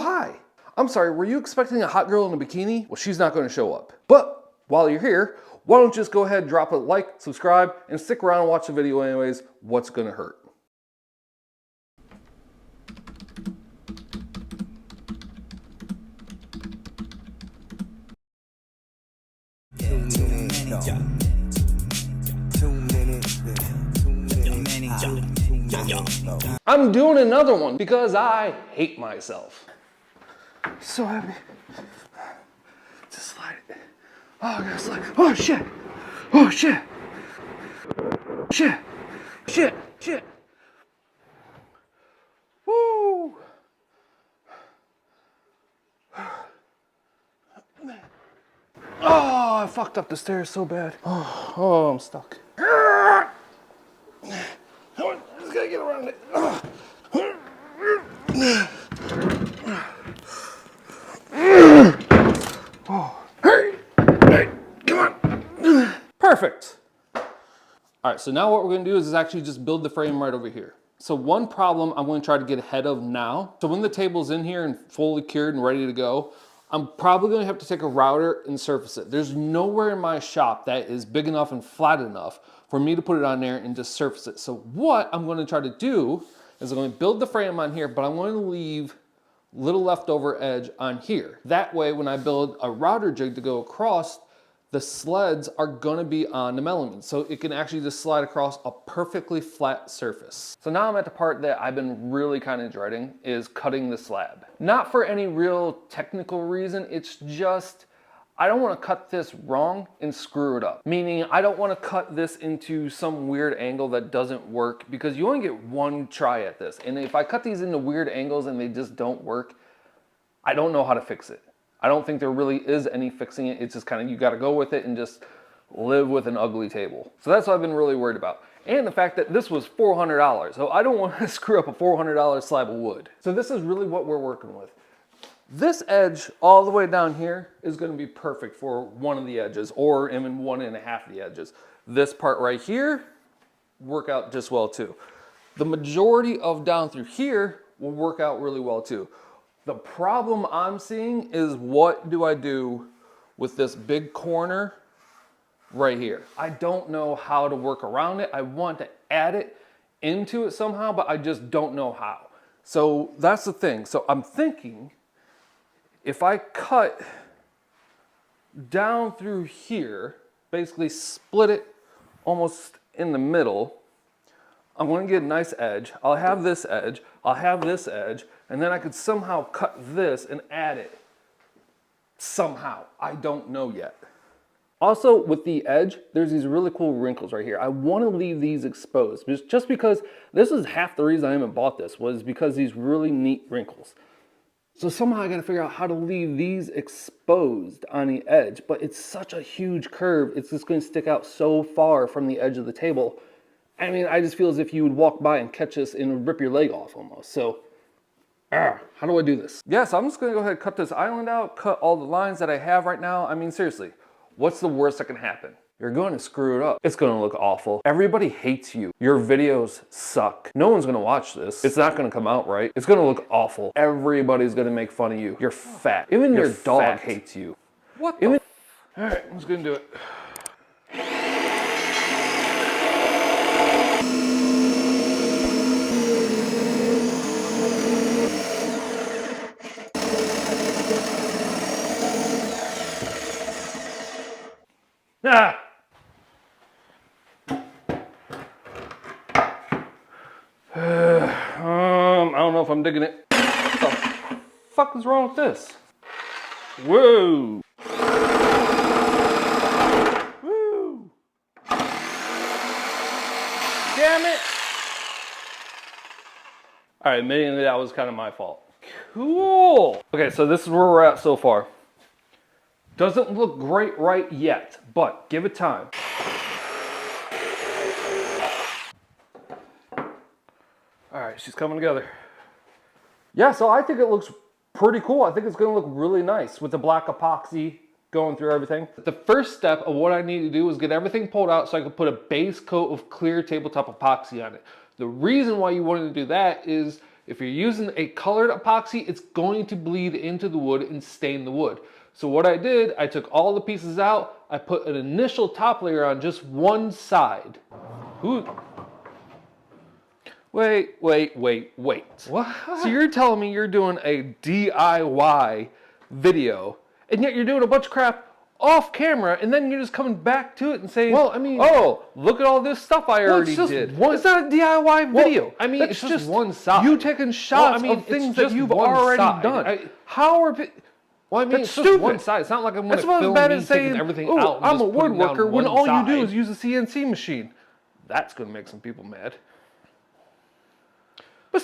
high. I'm sorry, were you expecting a hot girl in a bikini? Well, she's not going to show up. But while you're here, why don't you just go ahead, drop a like, subscribe, and stick around and watch the video anyways. What's going to hurt? I'm doing another one because I hate myself. So happy. Just slide it. Oh, I gotta slide. Oh shit. Oh shit. Shit. Shit. Shit. Woo. Oh, I fucked up the stairs so bad. Oh, I'm stuck. I just gotta get around it. Oh. Hey, come on. Perfect. All right, so now what we're gonna do is actually just build the frame right over here. So one problem I'm gonna try to get ahead of now. So when the table's in here and fully cured and ready to go, I'm probably gonna have to take a router and surface it. There's nowhere in my shop that is big enough and flat enough for me to put it on there and just surface it. So what I'm gonna try to do is I'm gonna build the frame on here, but I'm going to leave little leftover edge on here. That way, when I build a router jig to go across, the sleds are gonna be on the melamine. So it can actually just slide across a perfectly flat surface. So now I'm at the part that I've been really kind of dreading, is cutting the slab. Not for any real technical reason, it's just, I don't wanna cut this wrong and screw it up. Meaning, I don't wanna cut this into some weird angle that doesn't work, because you only get one try at this. And if I cut these into weird angles and they just don't work, I don't know how to fix it. I don't think there really is any fixing it. It's just kind of, you gotta go with it and just live with an ugly table. So that's what I've been really worried about. And the fact that this was $400. So I don't want to screw up a $400 slab of wood. So this is really what we're working with. This edge all the way down here is gonna be perfect for one of the edges, or even 1.5 of the edges. This part right here, work out just well too. The majority of down through here will work out really well too. The problem I'm seeing is, what do I do with this big corner right here? I don't know how to work around it. I want to add it into it somehow, but I just don't know how. So that's the thing. So I'm thinking, if I cut down through here, basically split it almost in the middle, I'm going to get a nice edge. I'll have this edge, I'll have this edge, and then I could somehow cut this and add it. Somehow. I don't know yet. Also, with the edge, there's these really cool wrinkles right here. I want to leave these exposed, just because this is half the reason I haven't bought this, was because these really neat wrinkles. So somehow I got to figure out how to leave these exposed on the edge, but it's such a huge curve, it's just going to stick out so far from the edge of the table. I mean, I just feel as if you would walk by and catch this and rip your leg off almost. So, how do I do this? Yeah, so I'm just gonna go ahead and cut this island out, cut all the lines that I have right now. I mean, seriously, what's the worst that can happen? You're going to screw it up. It's gonna look awful. Everybody hates you. Your videos suck. No one's gonna watch this. It's not gonna come out right. It's gonna look awful. Everybody's gonna make fun of you. You're fat. Even your dog hates you. What the All right, I'm just gonna do it. Ah! I don't know if I'm digging it. What the fuck is wrong with this? Whoa! Woo! Damn it! All right, maybe that was kind of my fault. Cool! Okay, so this is where we're at so far. Doesn't look great right yet, but give it time. All right, she's coming together. Yeah, so I think it looks pretty cool. I think it's gonna look really nice with the black epoxy going through everything. The first step of what I need to do is get everything pulled out so I can put a base coat of clear tabletop epoxy on it. The reason why you wanted to do that is If you're using a colored epoxy, it's going to bleed into the wood and stain the wood. So what I did, I took all the pieces out, I put an initial top layer on just one side. Ooh. Wait. What? So you're telling me you're doing a DIY video, and yet you're doing a bunch of crap off camera, and then you're just coming back to it and saying, well, I mean, oh, look at all this stuff I already did. It's not a DIY video. Well, I mean, it's just one side. You taking shots of things that you've already done. How are well, I mean, it's just one side. It's not like I'm going to film me taking everything out. I'm a woodworker when all you do is use a CNC machine. That's going to make some people mad. But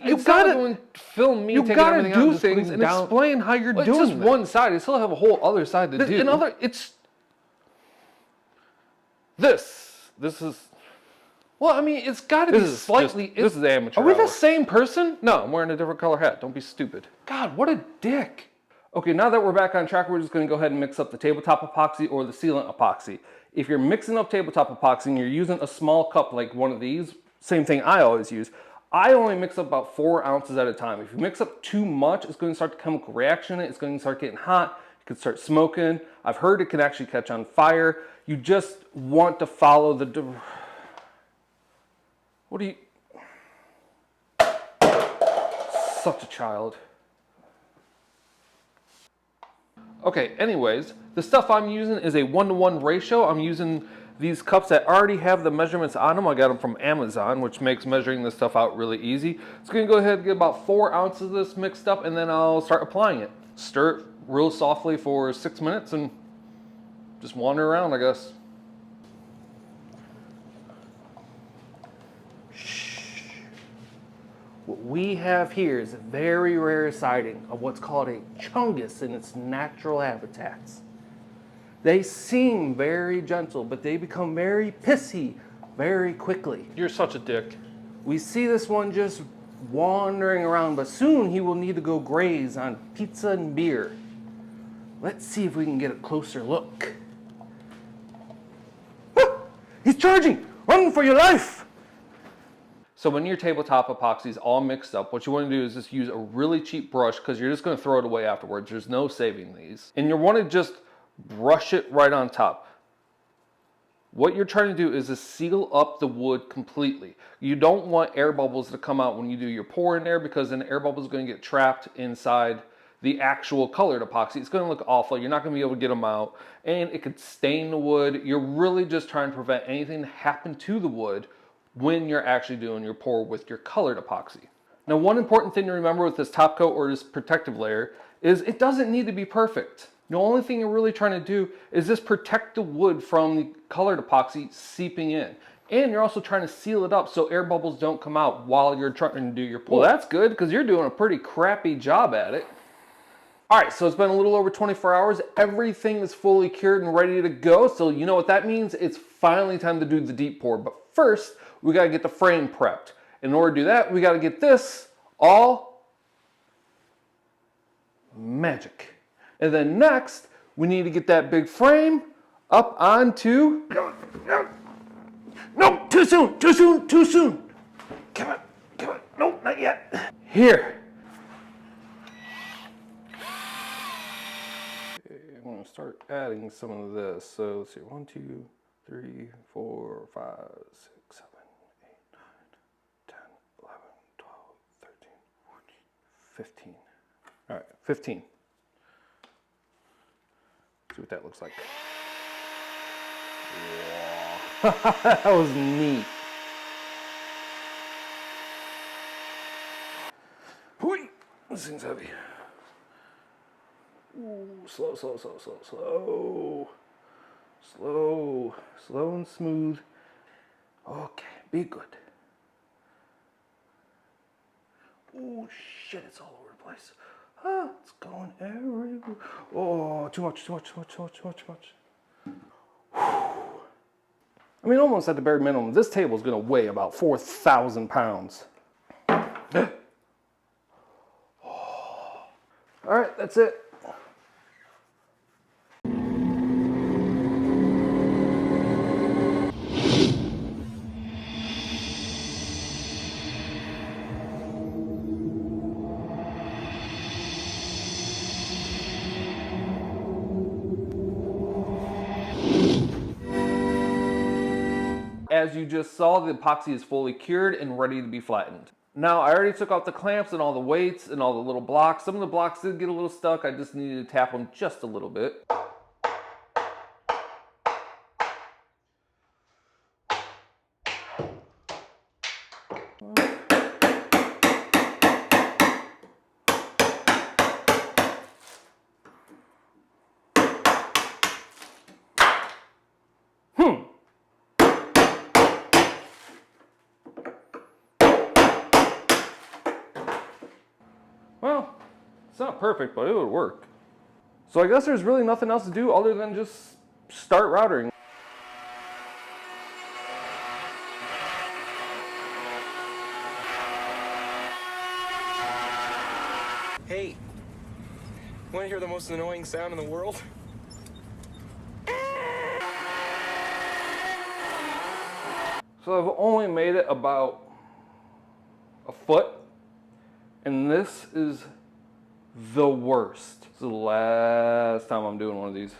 you gotta film me. You gotta do things and explain how you're doing. It's just one side. I still have a whole other side to do. This is. Well, I mean, it's got to be slightly. This is amateur. Are we the same person? No, I'm wearing a different color hat. Don't be stupid. God, what a dick. Okay, now that we're back on track, we're just going to go ahead and mix up the tabletop epoxy or the sealant epoxy. If you're mixing up tabletop epoxy and you're using a small cup like one of these, same thing I always use. I only mix up about 4 ounces at a time. If you mix up too much, it's going to start the chemical reaction. It's going to start getting hot. It could start smoking. I've heard it can actually catch on fire. You just want to follow the... What do you... Such a child. Okay, anyways, the stuff I'm using is a 1-to-1 ratio. I'm using these cups that already have the measurements on them. I got them from Amazon, which makes measuring this stuff out really easy. So going to go ahead and get about 4 ounces of this mixed up, and then I'll start applying it. Stir it real softly for 6 minutes and just wander around, I guess. Shh. What we have here is a very rare sighting of what's called a chungus in its natural habitats. They seem very gentle, but they become very pissy very quickly. You're such a dick. We see this one just wandering around, but soon he will need to go graze on pizza and beer. Let's see if we can get a closer look. Ah, he's charging! Run for your life! So when your tabletop epoxy is all mixed up, what you want to do is just use a really cheap brush, because you're just going to throw it away afterwards. There's no saving these. And you want to just brush it right on top. What you're trying to do is to seal up the wood completely. You don't want air bubbles to come out when you do your pour in there, because then air bubbles are going to get trapped inside the actual colored epoxy. It's going to look awful. You're not going to be able to get them out, and it could stain the wood. You're really just trying to prevent anything to happen to the wood when you're actually doing your pour with your colored epoxy. Now, one important thing to remember with this top coat or this protective layer is it doesn't need to be perfect. The only thing you're really trying to do is just protect the wood from the colored epoxy seeping in. And you're also trying to seal it up so air bubbles don't come out while you're trying to do your pour. Well, that's good, because you're doing a pretty crappy job at it. All right, so it's been a little over 24 hours. Everything is fully cured and ready to go. So you know what that means? It's finally time to do the deep pour. But first, we got to get the frame prepped. In order to do that, we got to get this all magic. And then next, we need to get that big frame up onto... No, too soon, too soon, too soon. Come on, no, not yet. Here. Okay, I'm gonna start adding some of this. So let's see, 1, 2, 3, 4, 5, 6, 7, 8, 9, 10, 11, 12, 13, 14, 15. All right, 15. See what that looks like. Wow. That was neat. Whee! This thing's heavy. Ooh, slow. Slow and smooth. Okay, be good. Oh shit, it's all over the place. Ah, it's going everywhere. Oh, too much. I mean, almost at the bare minimum, this table is going to weigh about 4,000 pounds. All right, that's it. as you just saw, the epoxy is fully cured and ready to be flattened. Now, I already took out the clamps and all the weights and all the little blocks. Some of the blocks did get a little stuck. I just needed to tap them just a little bit. Well, it's not perfect, but it would work. So I guess there's really nothing else to do other than just start routering. Hey, want to hear the most annoying sound in the world? So I've only made it about a foot, and this is the worst. This is the last time I'm doing one of these.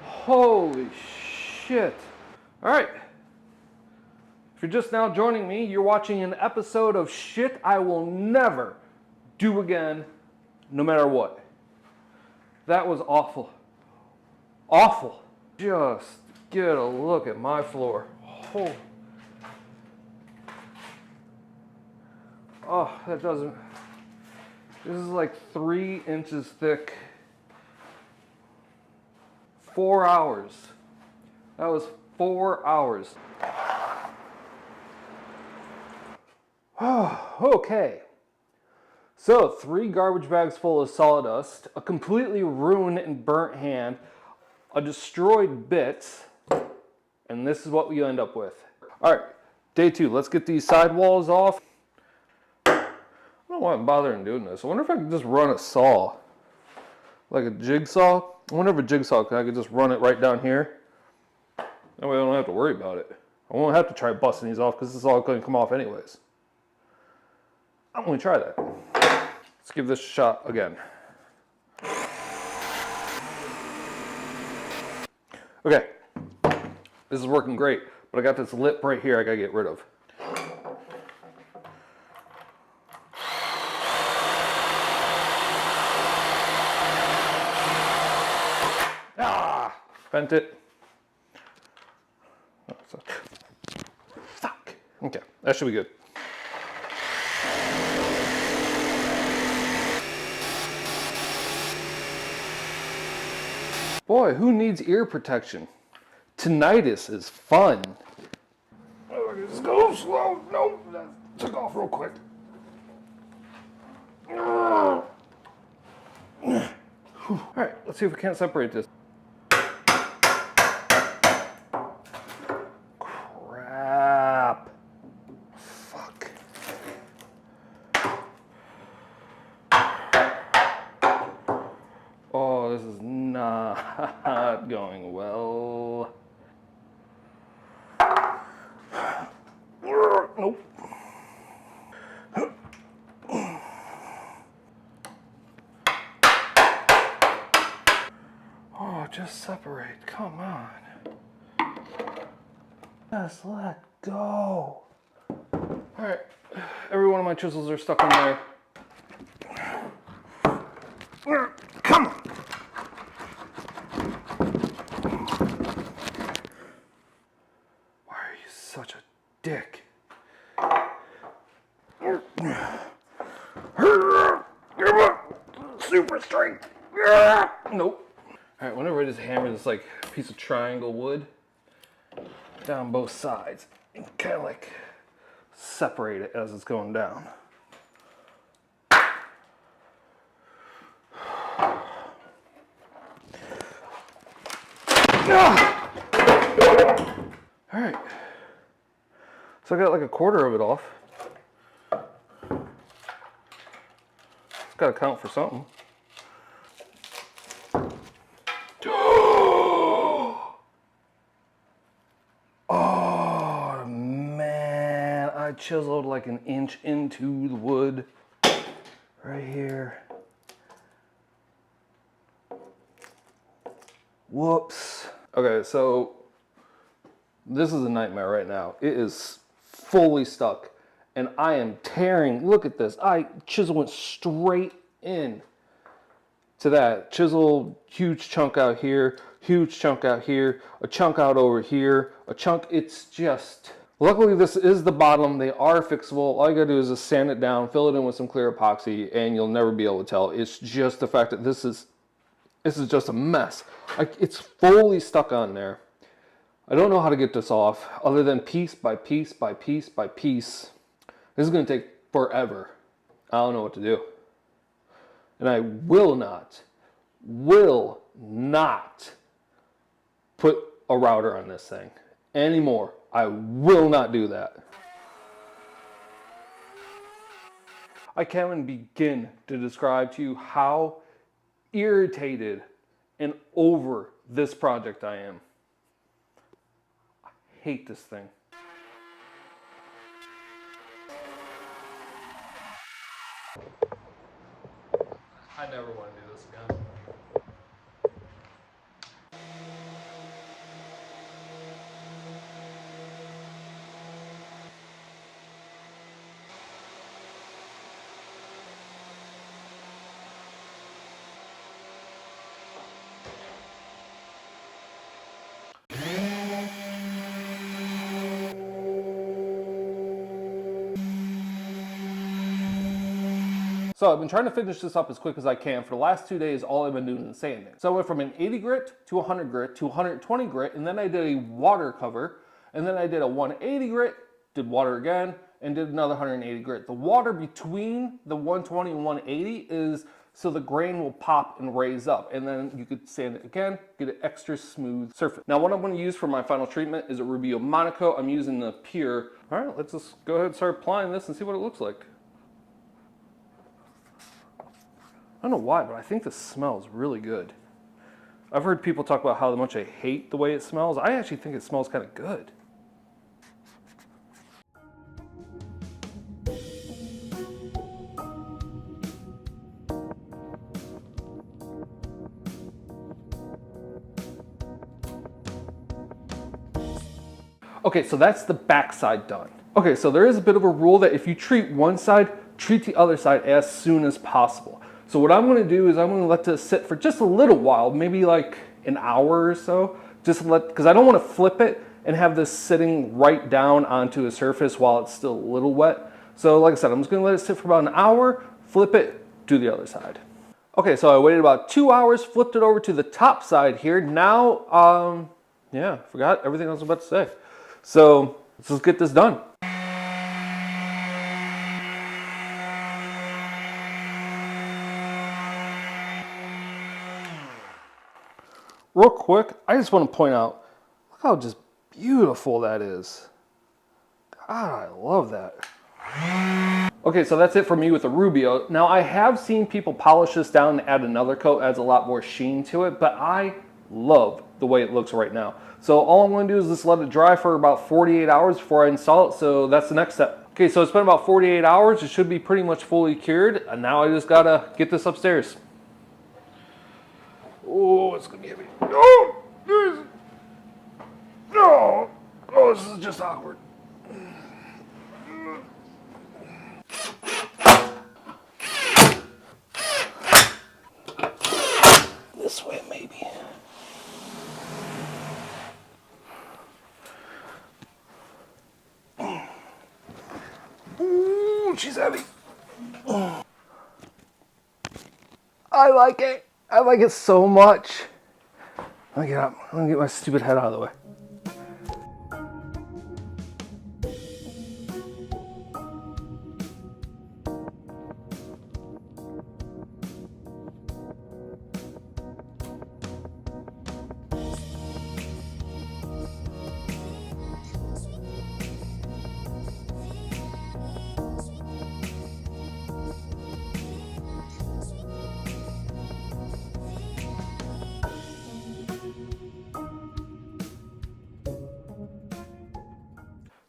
Holy shit. All right. If you're just now joining me, you're watching an episode of shit I will never do again, no matter what. That was awful. Awful. Just get a look at my floor. Oh, that doesn't. This is like 3 inches thick. 4 hours. That was 4 hours. Okay. So 3 garbage bags full of sawdust, a completely ruined and burnt hand, a destroyed bit, and this is what we end up with. All right, day 2. Let's get these sidewalls off. I don't know why I'm bothering doing this. I wonder if I could just run a saw, like a jigsaw. I wonder if a jigsaw, I could just run it right down here. That way I don't have to worry about it. I won't have to try busting these off because this is all going to come off anyways. I'm going to try that. Let's give this a shot again. Okay, this is working great, but I got this lip right here I got to get rid of. Ah, bent it. Oh, fuck. Okay, that should be good. Boy, who needs ear protection? Tinnitus is fun. Oh, just go slow. Nope, that took off real quick. All right, let's see if we can't separate this. Crap. Fuck. Oh, this is not going well. Nope. Oh, just separate. Come on. Just let go. All right. Every one of my chisels are stuck in there. Come on. Why are you such a dick? Super strength. Nope. All right, whenever I just hammer this like piece of triangle wood down both sides, and kind of like separate it as it's going down. All right, so I got like a quarter of it off. It's got to count for something. I chiseled like an inch into the wood right here. Whoops. Okay, so this is a nightmare right now. It is fully stuck and I am tearing. Look at this. Chisel went straight in to that. Chisel, huge chunk out here, huge chunk out here, a chunk out over here, a chunk. It's just, luckily this is the bottom. They are fixable. All you gotta do is just sand it down, fill it in with some clear epoxy, and you'll never be able to tell. It's just the fact that this is just a mess. It's fully stuck on there. I don't know how to get this off other than piece by piece by piece by piece. This is gonna take forever. I don't know what to do. And I will not put a router on this thing anymore. I will not do that. I can't even begin to describe to you how irritated and over this project I am. I hate this thing. I never want to do this again. So I've been trying to finish this up as quick as I can. For the last 2 days, all I've been doing is sanding. So I went from an 80 grit to 100 grit to 120 grit, and then I did a water cover, and then I did a 180 grit, did water again, and did another 180 grit. The water between the 120 and 180 is so the grain will pop and raise up, and then you could sand it again, get an extra smooth surface. Now what I'm going to use for my final treatment is a Rubio Monaco. I'm using the Pure. All right, let's just go ahead and start applying this and see what it looks like. I don't know why, but I think this smells really good. I've heard people talk about how much I hate the way it smells. I actually think it smells kind of good. Okay, so that's the back side done. Okay, so there is a bit of a rule that if you treat one side, treat the other side as soon as possible. So what I'm gonna do is I'm gonna let this sit for just a little while, maybe like an hour or so, because I don't wanna flip it and have this sitting right down onto a surface while it's still a little wet. So like I said, I'm just gonna let it sit for about an hour, flip it, do the other side. Okay, so I waited about 2 hours, flipped it over to the top side here. Now, yeah, forgot everything I was about to say. So let's just get this done. Real quick, I just want to point out, look how just beautiful that is. God, I love that. Okay, so that's it for me with the Rubio. Now I have seen people polish this down and add another coat, adds a lot more sheen to it, but I love the way it looks right now. So all I'm going to do is just let it dry for about 48 hours before I install it, so that's the next step. Okay, so it's been about 48 hours. It should be pretty much fully cured, and now I just gotta get this upstairs. Oh, it's gonna be heavy. No! Oh, this is just awkward. This way, maybe. Ooh, she's heavy. I like it. I like it so much. Let me get up. I'm gonna get my stupid head out of the way.